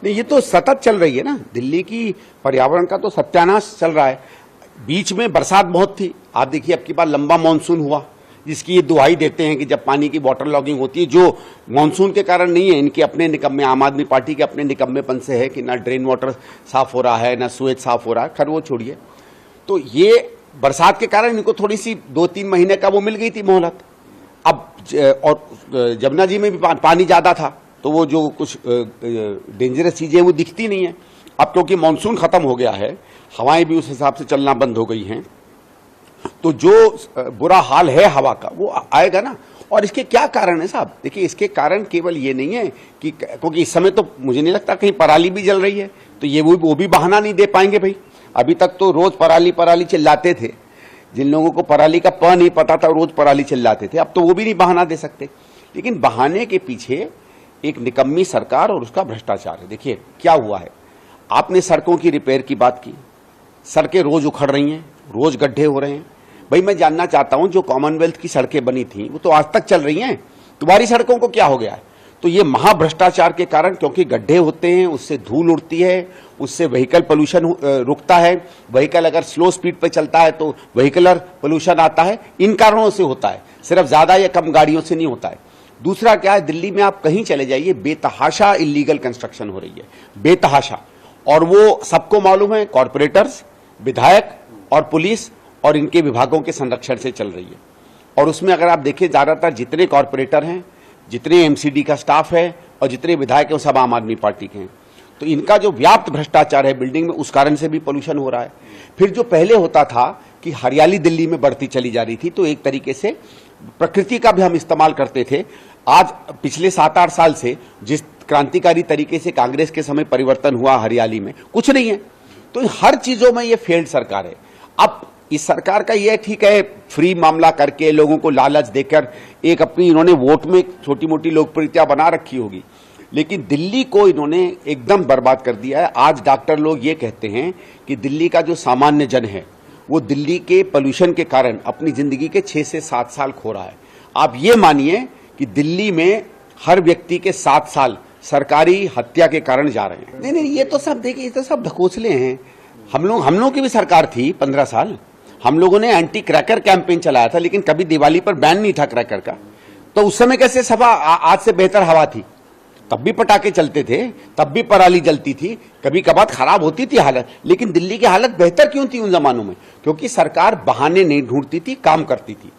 नहीं, ये तो सतत चल रही है ना, दिल्ली की पर्यावरण का तो सत्यानाश चल रहा है। बीच में बरसात बहुत थी, आप देखिए अब की बार लंबा मानसून हुआ, जिसकी ये दुहाई देते हैं कि जब पानी की वाटर लॉगिंग होती है, जो मानसून के कारण नहीं है, इनके अपने निकम्मे, आम आदमी पार्टी के अपने निकम्मेपन से है कि ना ड्रेन वाटर साफ हो रहा है, ना सुएज साफ हो रहा है। खैर वो छोड़िए, तो ये बरसात के कारण इनको थोड़ी सी 2-3 महीने का वो मिल गई थी मोहलत। अब और जमुना जी में भी पानी ज्यादा था, तो वो जो कुछ डेंजरस चीजें वो दिखती नहीं है। अब क्योंकि मानसून खत्म हो गया है, हवाएं भी उस हिसाब से चलना बंद हो गई हैं, तो जो बुरा हाल है हवा का वो आएगा ना। और इसके क्या कारण है साहब? देखिए, इसके कारण केवल ये नहीं है कि क्योंकि इस समय तो मुझे नहीं लगता कहीं पराली भी जल रही है, तो ये वो भी बहाना नहीं दे पाएंगे भाई। अभी तक तो रोज पराली पराली चिल्लाते थे, जिन लोगों को पराली का प नहीं पता था रोज पराली चिल्लाते थे, अब तो वो भी नहीं बहाना दे सकते। लेकिन बहाने के पीछे एक निकम्मी सरकार और उसका भ्रष्टाचार है। देखिए क्या हुआ है, आपने सड़कों की रिपेयर की बात की, सड़कें रोज उखड़ रही हैं, रोज गड्ढे हो रहे हैं। भाई मैं जानना चाहता हूं, जो कॉमनवेल्थ की सड़कें बनी थी वो तो आज तक चल रही हैं, तुम्हारी सड़कों को क्या हो गया है? तो ये महाभ्रष्टाचार के कारण, क्योंकि गड्ढे होते हैं, उससे धूल उड़ती है, उससे व्हीकल पोल्यूशन रुकता है, व्हीकल अगर स्लो स्पीड पे चलता है तो व्हीकलर पोल्यूशन आता है, इन कारणों से होता है, सिर्फ ज्यादा या कम गाड़ियों से नहीं होता है। दूसरा क्या है, दिल्ली में आप कहीं चले जाइए, बेतहाशा इलीगल कंस्ट्रक्शन हो रही है, बेतहाशा। और वो सबको मालूम है, कॉर्पोरेटर्स, विधायक और पुलिस और इनके विभागों के संरक्षण से चल रही है। और उसमें अगर आप देखें, ज्यादातर जितने कॉर्पोरेटर हैं, जितने एमसीडी का स्टाफ है और जितने विधायक हैं, वो सब आम आदमी पार्टी के हैं। तो इनका जो व्याप्त भ्रष्टाचार है बिल्डिंग में, उस कारण से भी पोल्यूशन हो रहा है। फिर जो पहले होता था कि हरियाली दिल्ली में बढ़ती चली जा रही थी, तो एक तरीके से प्रकृति का भी हम इस्तेमाल करते थे। आज पिछले 7-8 साल से जिस क्रांतिकारी तरीके से कांग्रेस के समय परिवर्तन हुआ हरियाली में, कुछ नहीं है। तो हर चीजों में ये फेल्ड सरकार है। अब इस सरकार का ये ठीक है, फ्री मामला करके लोगों को लालच देकर एक अपनी इन्होंने वोट में छोटी मोटी लोकप्रियता बना रखी होगी, लेकिन दिल्ली को इन्होंने एकदम बर्बाद कर दिया है। आज डॉक्टर लोग ये कहते हैं कि दिल्ली का जो सामान्य जन है वो दिल्ली के पोल्यूशन के कारण अपनी जिंदगी के 6 से 7 साल खो रहा है। आप ये मानिए कि दिल्ली में हर व्यक्ति के 7 साल सरकारी हत्या के कारण जा रहे हैं। नहीं, ये तो सब देखिए, ये तो सब ढकोसले हैं। हम लोगों की भी सरकार थी 15 साल, हम लोगों ने एंटी क्रैकर कैंपेन चलाया था, लेकिन कभी दिवाली पर बैन नहीं था क्रैकर का। तो उस समय कैसे सभा आज से बेहतर हवा थी, तब भी पटाखे चलते थे, तब भी पराली जलती थी, कभी कभार खराब होती थी हालत, लेकिन दिल्ली की हालत बेहतर क्यों थी उन जमानों में? क्योंकि सरकार बहाने नहीं ढूंढती थी, काम करती थी।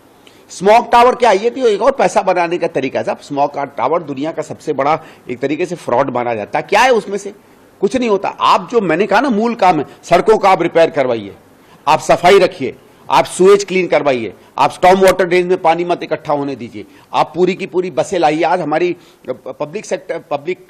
स्मोक टावर क्या, ये थी एक और पैसा बनाने का तरीका साहब। स्मोक टावर दुनिया का सबसे बड़ा एक तरीके से फ्रॉड माना जाता है। क्या है उसमें से? कुछ नहीं होता। आप जो मैंने कहा ना, मूल काम है, सड़कों का आप रिपेयर करवाइए, आप सफाई रखिए, आप सुएज क्लीन करवाइए, आप स्टॉर्म वाटर ड्रेन में पानी मत इकट्ठा होने दीजिए, आप पूरी की पूरी बसें लाइए। आज हमारी पब्लिक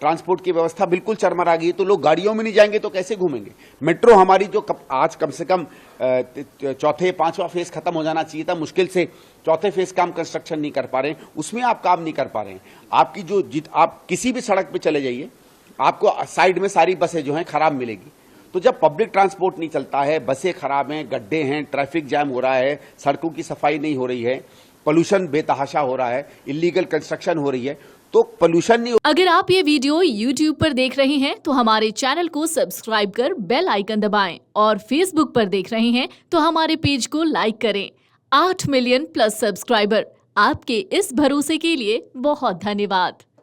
ट्रांसपोर्ट की व्यवस्था बिल्कुल चरमरा गई है, तो लोग गाड़ियों में नहीं जाएंगे तो कैसे घूमेंगे? मेट्रो हमारी जो आज कम से कम 4-5वां फेज खत्म हो जाना चाहिए था, मुश्किल से 4थे फेज का हम कंस्ट्रक्शन नहीं कर पा रहे हैं, उसमें आप काम नहीं कर पा रहे हैं। आपकी जो आप किसी भी सड़क पे चले जाइए, आपको साइड में सारी बसें जो हैं खराब मिलेगी। तो जब पब्लिक ट्रांसपोर्ट नहीं चलता है, बसें खराब हैं, गड्ढे हैं, ट्रैफिक जैम हो रहा है, सड़कों की सफाई नहीं हो रही है, पोल्यूशन बेतहाशा हो रहा है, इलीगल कंस्ट्रक्शन हो रही है, तो पोल्यूशन नहीं। अगर आप ये वीडियो YouTube पर देख रहे हैं तो हमारे चैनल को सब्सक्राइब कर बेल आइकन दबाएं, और Facebook पर देख रहे हैं तो हमारे पेज को लाइक करें। 8 मिलियन प्लस सब्सक्राइबर, आपके इस भरोसे के लिए बहुत धन्यवाद।